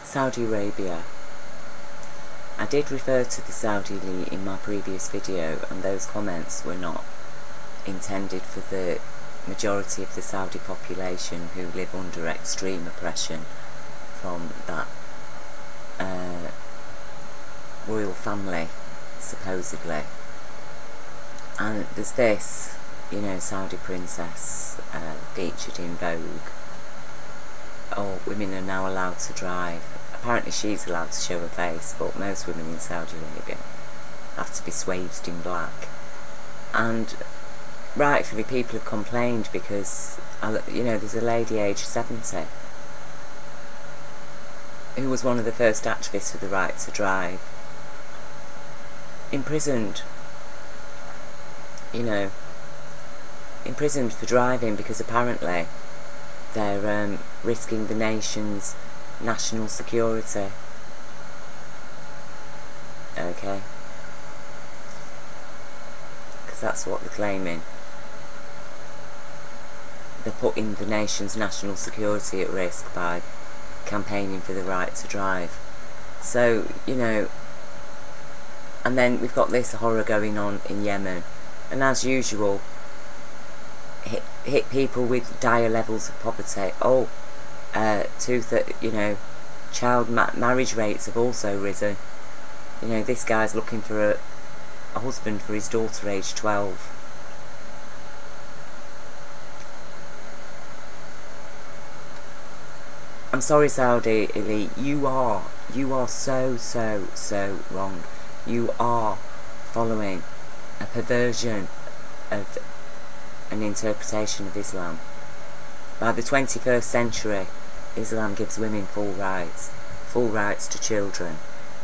Saudi Arabia. I did refer to the Saudi elite in my previous video, and those comments were not intended for the majority of the Saudi population who live under extreme oppression from that royal family, supposedly. And there's this, you know, Saudi princess featured in Vogue. Oh, women are now allowed to drive. Apparently she's allowed to show her face, but most women in Saudi Arabia have to be swathed in black. And rightfully people have complained because, you know, there's a lady aged 70 who was one of the first activists for the right to drive, imprisoned, you know, imprisoned for driving because apparently they're risking the nation's national security. Okay, because that's what they're claiming. They're putting the nation's national security at risk by campaigning for the right to drive. So, you know, and then we've got this horror going on in Yemen, and as usual hit people with dire levels of poverty. Oh, you know, child marriage rates have also risen. You know, this guy's looking for a husband for his daughter aged 12. I'm sorry, Saudi elite, you are so wrong. You are following a perversion of an interpretation of Islam. By the 21st century, Islam gives women full rights to children,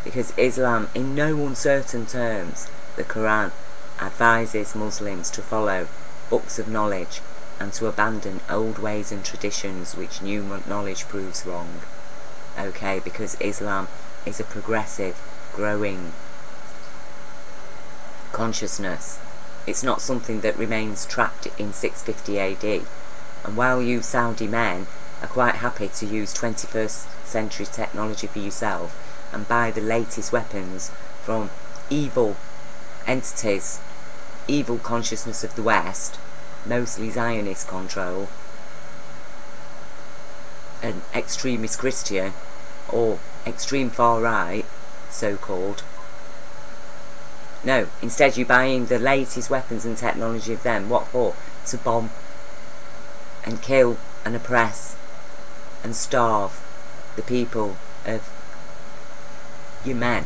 because Islam, in no uncertain terms, the Quran advises Muslims to follow books of knowledge and to abandon old ways and traditions which new knowledge proves wrong. Okay, because Islam is a progressive, growing consciousness. It's not something that remains trapped in 650 AD. And while you Saudi men are quite happy to use 21st century technology for yourself and buy the latest weapons from evil entities, evil consciousness of the West, mostly Zionist control, an extremist Christian, or extreme far right, so-called. No, instead you're buying the latest weapons and technology of them. What for? To bomb and kill and oppress and starve the people of Yemen.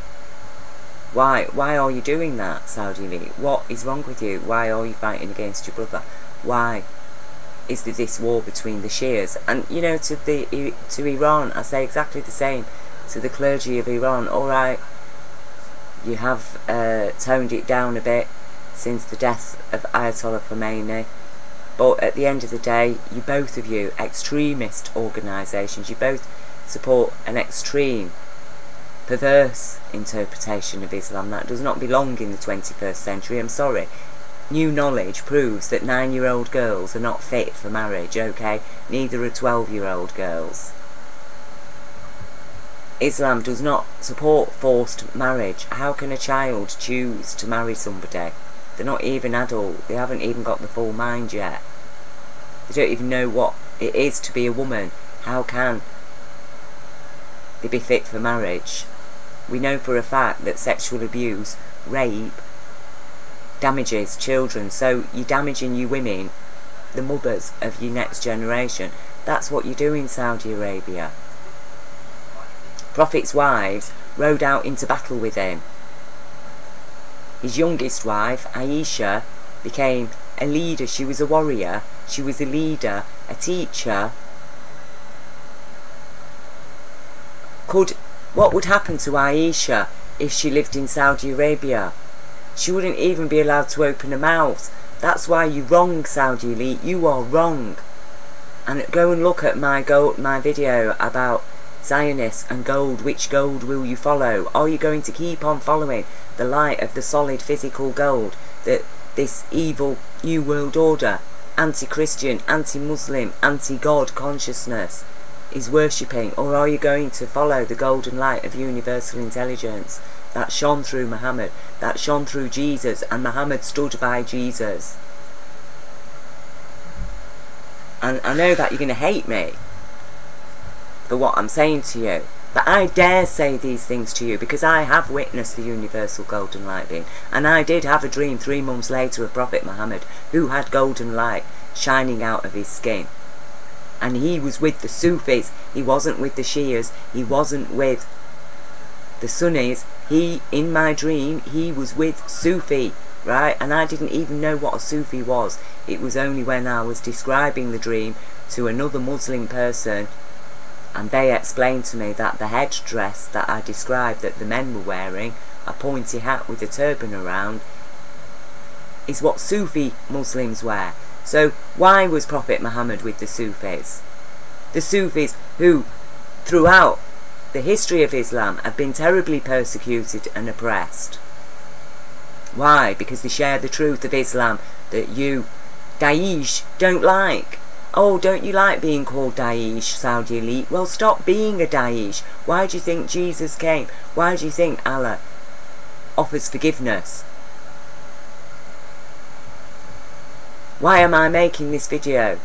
Why are you doing that, Saudi elite? What is wrong with you? Why are you fighting against your brother? Why is there this war between the Shias? And you know, to Iran, I say exactly the same. To the clergy of Iran, alright, you have toned it down a bit since the death of Ayatollah Khomeini, but at the end of the day, you both of you, extremist organisations, you both support an extreme, perverse interpretation of Islam that does not belong in the 21st century. I'm sorry. New knowledge proves that 9-year-old girls are not fit for marriage, okay? Neither are 12-year-old girls. Islam does not support forced marriage. How can a child choose to marry somebody? They're not even adult. They haven't even got the full mind yet. They don't even know what it is to be a woman. How can they be fit for marriage? We know for a fact that sexual abuse, rape, damages children. So you're damaging you women, the mothers of your next generation. That's what you do in Saudi Arabia. Prophet's wives rode out into battle with him. His youngest wife, Aisha, became a leader. She was a warrior, she was a leader, a teacher. What would happen to Aisha if she lived in Saudi Arabia? She wouldn't even be allowed to open her mouth. That's why you're wrong, Saudi elite. You are wrong. And go and look at my video about Zionists and gold. Which gold will you follow? Are you going to keep on following the light of the solid physical gold that this evil New World Order, anti-Christian, anti-Muslim, anti-God consciousness is worshipping, or are you going to follow the golden light of universal intelligence that shone through Muhammad, that shone through Jesus, and Muhammad stood by Jesus? And I know that you're going to hate me for what I'm saying to you, but I dare say these things to you because I have witnessed the universal golden light being, and I did have a dream 3 months later of Prophet Muhammad who had golden light shining out of his skin, and he was with the Sufis. He wasn't with the Shias, he wasn't with the Sunnis. He, in my dream, he was with Sufi, right? And I didn't even know what a Sufi was. It was only when I was describing the dream to another Muslim person, and they explained to me that the headdress that I described that the men were wearing, a pointy hat with a turban around, is what Sufi Muslims wear. So why was Prophet Muhammad with the Sufis? The Sufis who, throughout the history of Islam, have been terribly persecuted and oppressed. Why? Because they share the truth of Islam that you, Daesh, don't like. Oh, don't you like being called Daesh, Saudi elite? Well, stop being a Daesh. Why do you think Jesus came? Why do you think Allah offers forgiveness? Why am I making this video?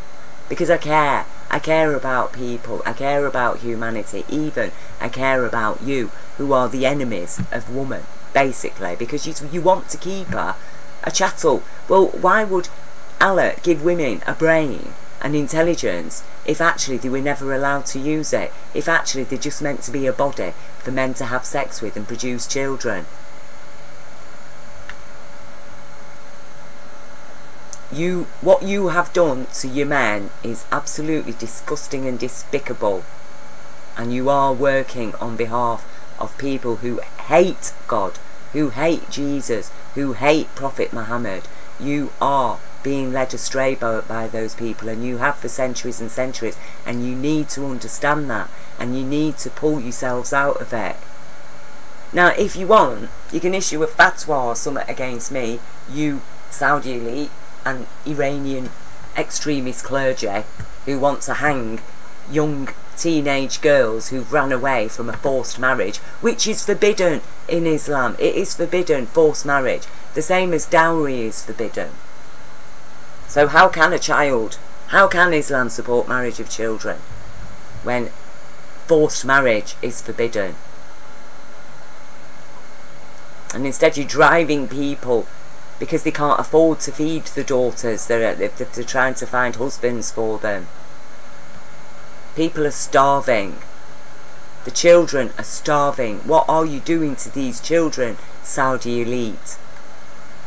Because I care. I care about people. I care about humanity. Even I care about you, who are the enemies of woman, basically. Because you want to keep her a chattel. Well, why would Allah give women a brain and intelligence if actually they were never allowed to use it? If actually they're just meant to be a body for men to have sex with and produce children? What you have done to your men is absolutely disgusting and despicable, and you are working on behalf of people who hate God, who hate Jesus, who hate Prophet Muhammad. You are being led astray by those people, and you have for centuries and centuries, and you need to understand that, and you need to pull yourselves out of it. Now, if you want, you can issue a fatwa or something against me, you Saudi elite and Iranian extremist clergy who want to hang young teenage girls who've ran away from a forced marriage, which is forbidden in Islam. It is forbidden, forced marriage, the same as dowry is forbidden. So how can Islam support marriage of children when forced marriage is forbidden? And instead you're driving people because they can't afford to feed the daughters. They're trying to find husbands for them. People are starving. The children are starving. What are you doing to these children, Saudi elite?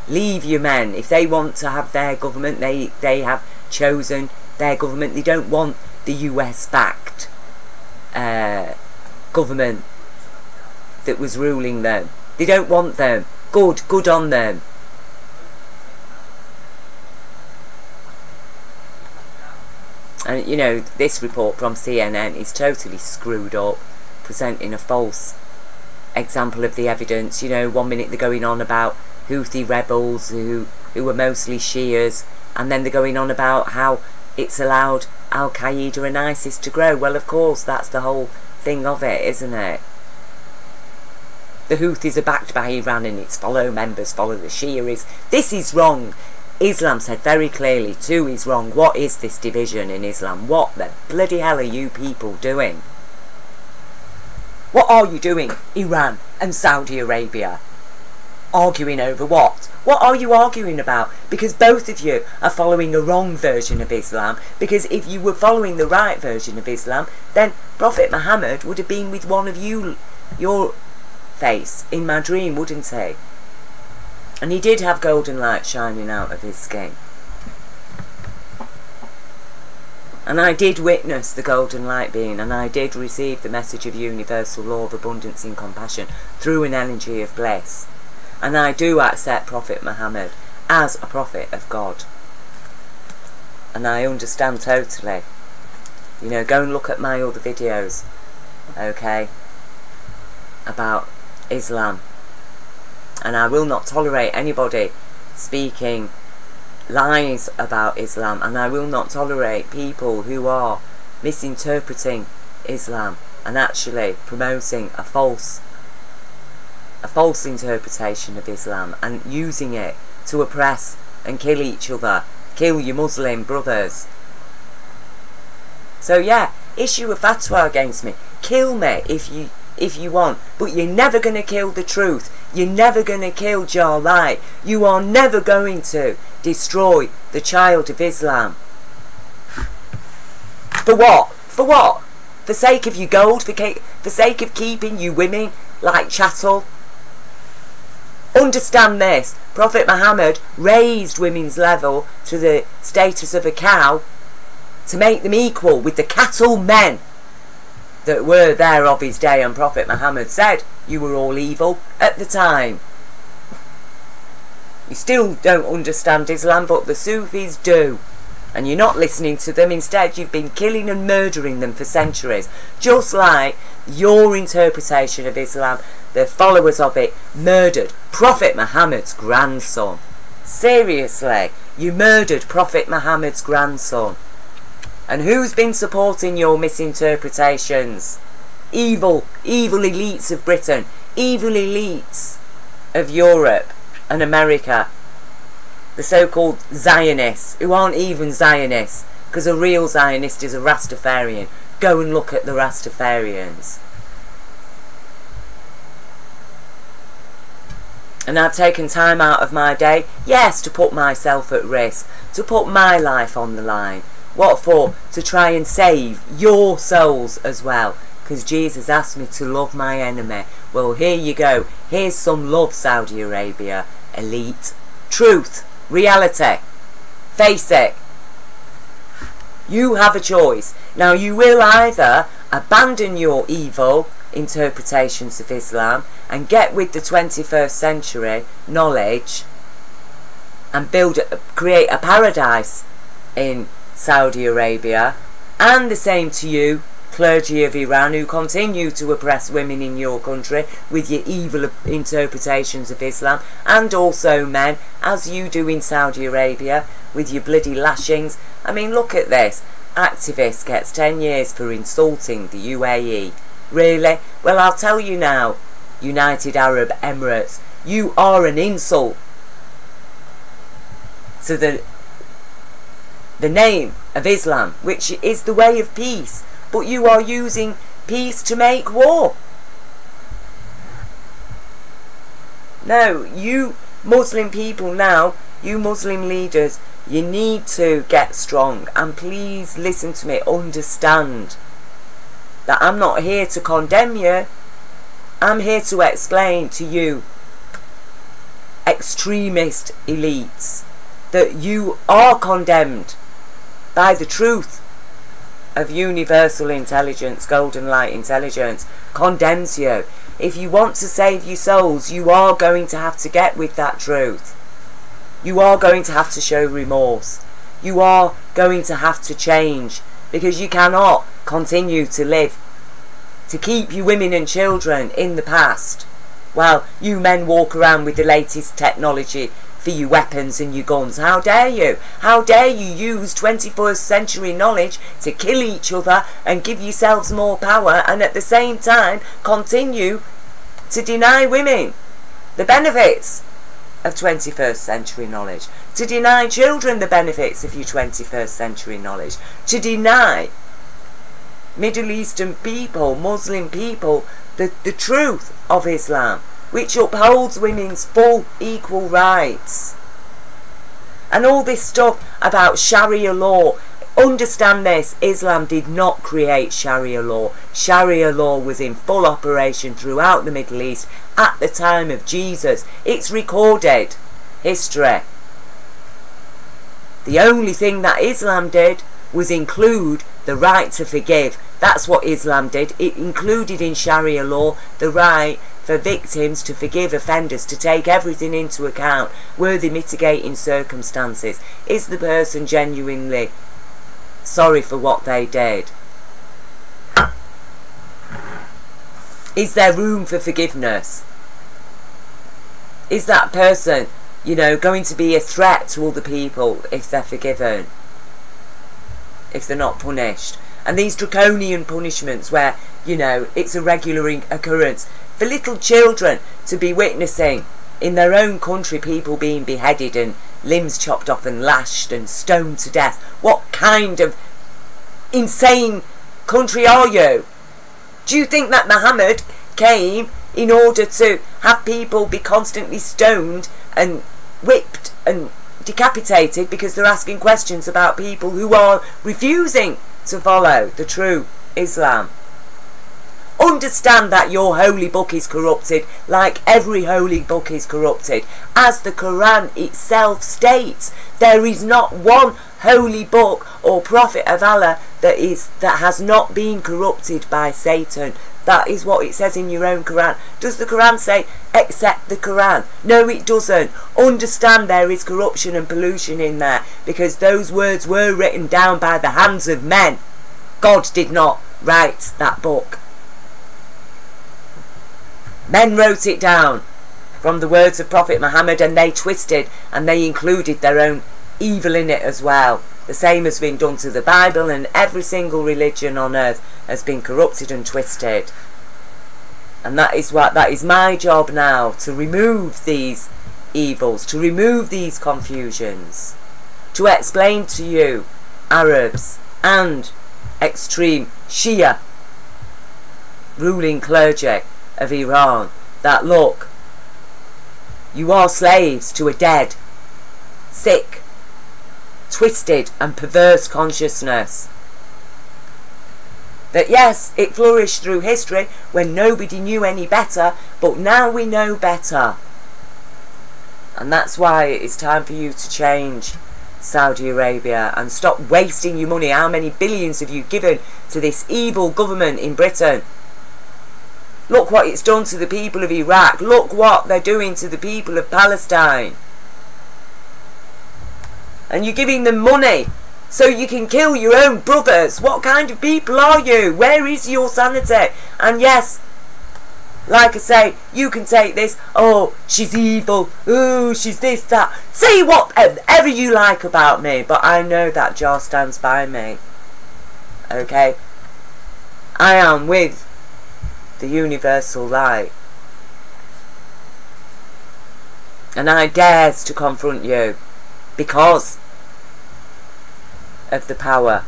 Leave your men. If they want to have their government, they have chosen their government. They don't want the US-backed government that was ruling them. They don't want them. Good on them. And you know, this report from CNN is totally screwed up, presenting a false example of the evidence. You know, 1 minute they're going on about Houthi rebels who are mostly Shias, and then they're going on about how it's allowed Al-Qaeda and ISIS to grow. Well, of course, that's the whole thing of it, isn't it? The Houthis are backed by Iran and its members follow the Shias. This is wrong. Islam said very clearly, 2 is wrong. What is this division in Islam? What the bloody hell are you people doing? What are you doing, Iran and Saudi Arabia? Arguing over what? What are you arguing about? Because both of you are following a wrong version of Islam. Because if you were following the right version of Islam, then Prophet Muhammad would have been with one of you, your face, in my dream, wouldn't he? And he did have golden light shining out of his skin. And I did witness the golden light being, and I did receive the message of universal law of abundance and compassion through an energy of bliss. And I do accept Prophet Muhammad as a prophet of God. And I understand totally. You know, go and look at my other videos, okay, about Islam. And I will not tolerate anybody speaking lies about Islam, and I will not tolerate people who are misinterpreting Islam and actually promoting a false interpretation of Islam and using it to oppress and kill each other, kill your Muslim brothers. So yeah, issue a fatwa against me, kill me if you want, but you're never going to kill the truth. You're never going to kill your light. You are never going to destroy the child of Islam. For what? For what? For sake of your gold? For sake of keeping you women like chattel? Understand this. Prophet Muhammad raised women's level to the status of a cow to make them equal with the cattle men that were there of his day, and Prophet Muhammad said you were all evil at the time. You still don't understand Islam, but the Sufis do. And you're not listening to them. Instead, you've been killing and murdering them for centuries. Just like your interpretation of Islam, the followers of it murdered Prophet Muhammad's grandson. Seriously, you murdered Prophet Muhammad's grandson. And who's been supporting your misinterpretations? Evil elites of Britain, evil elites of Europe and America. The so-called Zionists, who aren't even Zionists, because a real Zionist is a Rastafarian. Go and look at the Rastafarians. And I've taken time out of my day, yes, to put myself at risk, to put my life on the line. What for? To try and save your souls as well. Because Jesus asked me to love my enemy. Well, here you go. Here's some love, Saudi Arabia. Elite. Truth. Reality. Face it. You have a choice. Now, you will either abandon your evil interpretations of Islam and get with the 21st century knowledge and create a paradise in Saudi Arabia, and the same to you, clergy of Iran, who continue to oppress women in your country with your evil interpretations of Islam, and also men, as you do in Saudi Arabia with your bloody lashings. I mean, look at this. Activist gets 10 years for insulting the UAE. Really? Well, I'll tell you now, United Arab Emirates, you are an insult to the name of Islam, which is the way of peace, but you are using peace to make war. No, you Muslim people now, you Muslim leaders, you need to get strong, and please listen to me, understand that I'm not here to condemn you. I'm here to explain to you extremist elites that you are condemned by the truth of universal intelligence. Golden light intelligence condemns you. If you want to save your souls, you are going to have to get with that truth. You are going to have to show remorse. You are going to have to change, because you cannot continue to live to keep you women and children in the past while you men walk around with the latest technology for your weapons and your guns. How dare you? How dare you use 21st century knowledge to kill each other and give yourselves more power, and at the same time continue to deny women the benefits of 21st century knowledge, to deny children the benefits of your 21st century knowledge, to deny Middle Eastern people, Muslim people, the truth of Islam, which upholds women's full equal rights. And all this stuff about Sharia law, understand this, Islam did not create Sharia law. Sharia law was in full operation throughout the Middle East at the time of Jesus. It's recorded history. The only thing that Islam did was include the right to forgive. That's what Islam did. It included in Sharia law the right for victims to forgive offenders, to take everything into account. Were there mitigating circumstances? Is the person genuinely sorry for what they did? Is there room for forgiveness? Is that person, you know, going to be a threat to other people if they're forgiven, if they're not punished? and these draconian punishments where, you know, it's a regular occurrence for little children to be witnessing in their own country people being beheaded and limbs chopped off and lashed and stoned to death. What kind of insane country are you? Do you think that Muhammad came in order to have people be constantly stoned and whipped and decapitated because they're asking questions about people who are refusing to follow the true Islam? Understand that your holy book is corrupted, like every holy book is corrupted. As the Quran itself states, there is not one holy book or prophet of Allah that has not been corrupted by Satan. That is what it says in your own Quran. Does the Quran say, accept the Quran? No, it doesn't. Understand there is corruption and pollution in there, because those words were written down by the hands of men. God did not write that book. Men wrote it down from the words of Prophet Muhammad, and they twisted and they included their own evil in it as well. The same has been done to the Bible, and every single religion on earth has been corrupted and twisted. And that is my job now, to remove these evils, to remove these confusions, to explain to you, Arabs and extreme Shia ruling clergy of Iran, that look, you are slaves to a dead, sick, twisted and perverse consciousness. That yes, it flourished through history when nobody knew any better, but now we know better. And that's why it's time for you to change, Saudi Arabia, and stop wasting your money. How many billions have you given to this evil government in Britain? Look what it's done to the people of Iraq. Look what they're doing to the people of Palestine. And you're giving them money so you can kill your own brothers. What kind of people are you? Where is your sanity? And yes, like I say, you can take this, oh, she's evil, oh, she's this, that. Say whatever you like about me, but I know that Jah stands by me. Okay? I am with the universal light. And I dares to confront you because of the power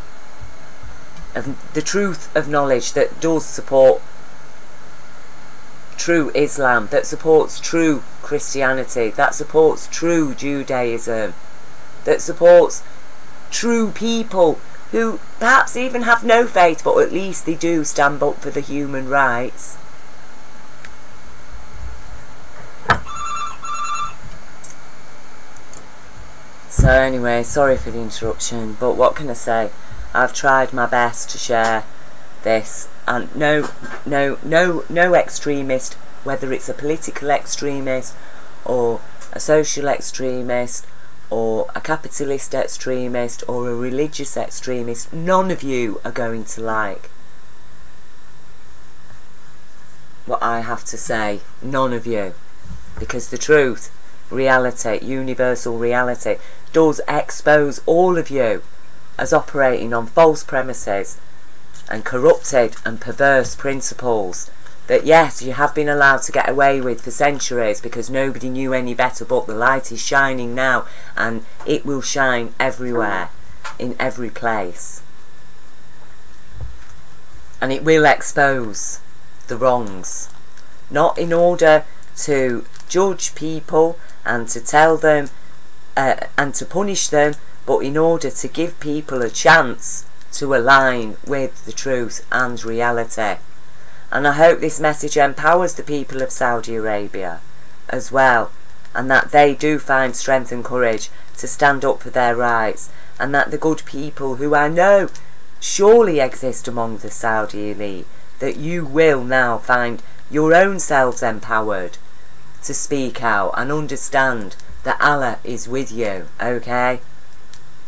of the truth of knowledge that does support true Islam, that supports true Christianity, that supports true Judaism, that supports true people who perhaps even have no faith, but at least they do stand up for the human rights. So anyway, sorry for the interruption, but what can I say? I've tried my best to share this, and no extremist, whether it's a political extremist or a social extremist or a capitalist extremist or a religious extremist, none of you are going to like what I have to say. None of you. Because the truth, reality, universal reality, does expose all of you as operating on false premises and corrupted and perverse principles that yes, you have been allowed to get away with for centuries because nobody knew any better, but the light is shining now, and it will shine everywhere, in every place, and it will expose the wrongs, not in order to judge people and to tell them and to punish them, but in order to give people a chance to align with the truth and reality. And I hope this message empowers the people of Saudi Arabia as well, and that they do find strength and courage to stand up for their rights, and that the good people who I know surely exist among the Saudi elite, that you will now find your own selves empowered to speak out and understand that Allah is with you, okay?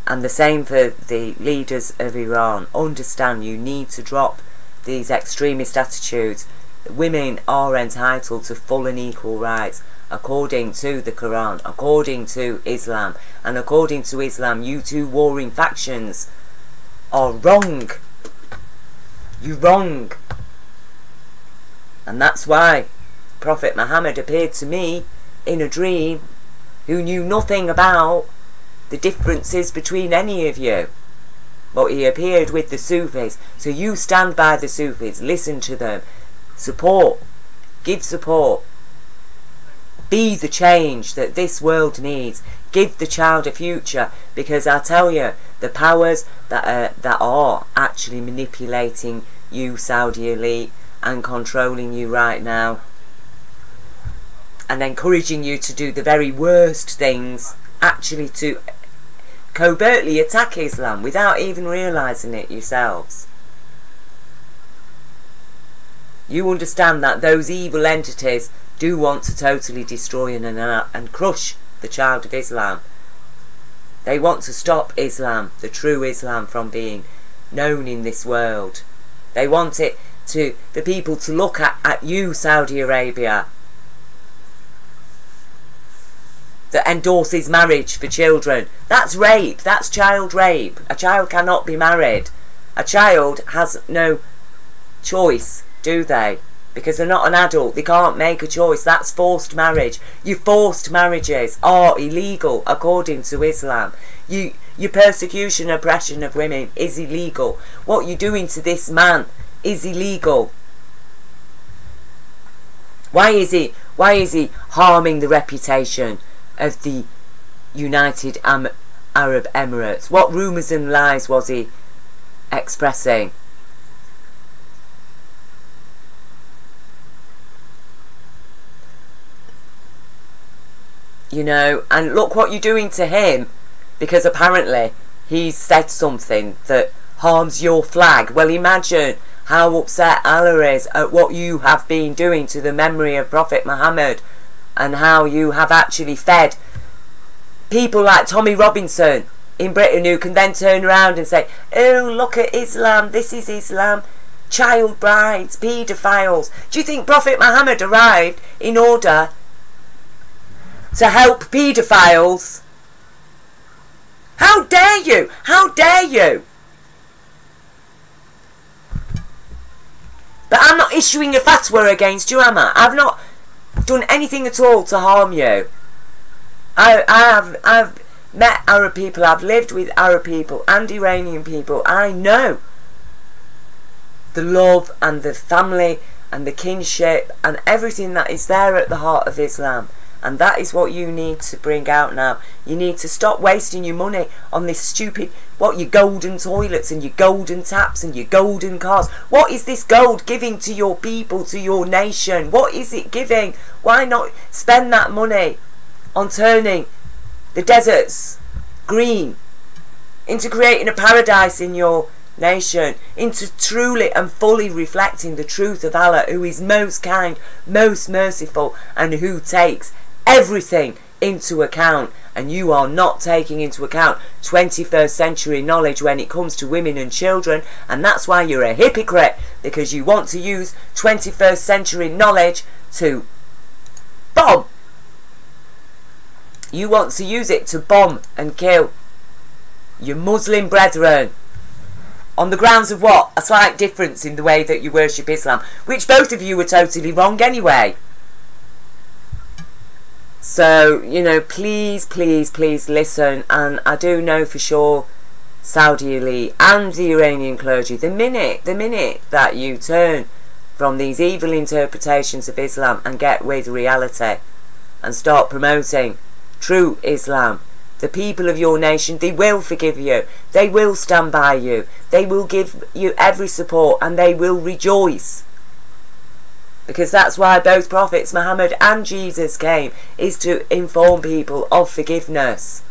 And the same for the leaders of Iran. Understand you need to drop these extremist attitudes. Women are entitled to full and equal rights according to the Quran, according to Islam, and according to Islam you two warring factions are wrong. You're wrong. And that's why Prophet Muhammad appeared to me in a dream, who knew nothing about the differences between any of you. But he appeared with the Sufis. So you stand by the Sufis, listen to them, support, give support. Be the change that this world needs. Give the child a future, because I tell you, the powers that are actually manipulating you, Saudi elite, and controlling you right now, and encouraging you to do the very worst things, actually to covertly attack Islam without even realising it yourselves. You understand that those evil entities do want to totally destroy and crush the child of Islam. They want to stop Islam, the true Islam, from being known in this world. They want it to the people to look at you, Saudi Arabia, that endorses marriage for children. That's rape. That's child rape. A child cannot be married. A child has no choice, do they? Because they're not an adult. They can't make a choice. That's forced marriage. Your forced marriages are illegal according to Islam. Your persecution and oppression of women is illegal. What you're doing to this man is illegal. Why is he harming the reputation of the United Arab Emirates? What rumours and lies was he expressing? You know, and look what you're doing to him, because apparently he's said something that harms your flag. Well, imagine how upset Allah is at what you have been doing to the memory of Prophet Muhammad, and how you have actually fed people like Tommy Robinson in Britain, who can then turn around and say, oh, look at Islam, this is Islam, child brides, paedophiles. Do you think Prophet Muhammad arrived in order to help paedophiles? How dare you? How dare you? But I'm not issuing a fatwa against you, am I? I've not done anything at all to harm you. I've met Arab people, I've lived with Arab people and Iranian people. I know the love and the family and the kinship and everything that is there at the heart of Islam. And that is what you need to bring out now. You need to stop wasting your money on this stupid, your golden toilets and your golden taps and your golden cars. What is this gold giving to your people, to your nation? What is it giving? Why not spend that money on turning the deserts green, into creating a paradise in your nation, into truly and fully reflecting the truth of Allah, who is most kind, most merciful, and who takes everything into account. And you are not taking into account 21st century knowledge when it comes to women and children, and that's why you're a hypocrite, because you want to use 21st century knowledge to bomb. You want to use it to bomb and kill your Muslim brethren on the grounds of what? A slight difference in the way that you worship Islam, which both of you were totally wrong anyway. So, you know, please, please, please listen. And I do know for sure Saudi elite and the Iranian clergy, the minute that you turn from these evil interpretations of Islam and get with reality and start promoting true Islam, the people of your nation, they will forgive you, they will stand by you, they will give you every support, and they will rejoice. Because that's why both prophets, Muhammad and Jesus, came, is to inform people of forgiveness.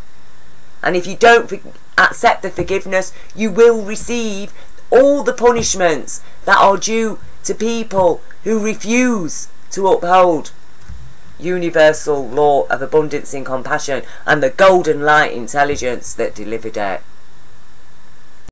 And if you don't accept the forgiveness, you will receive all the punishments that are due to people who refuse to uphold universal law of abundance and compassion and the golden light intelligence that delivered it.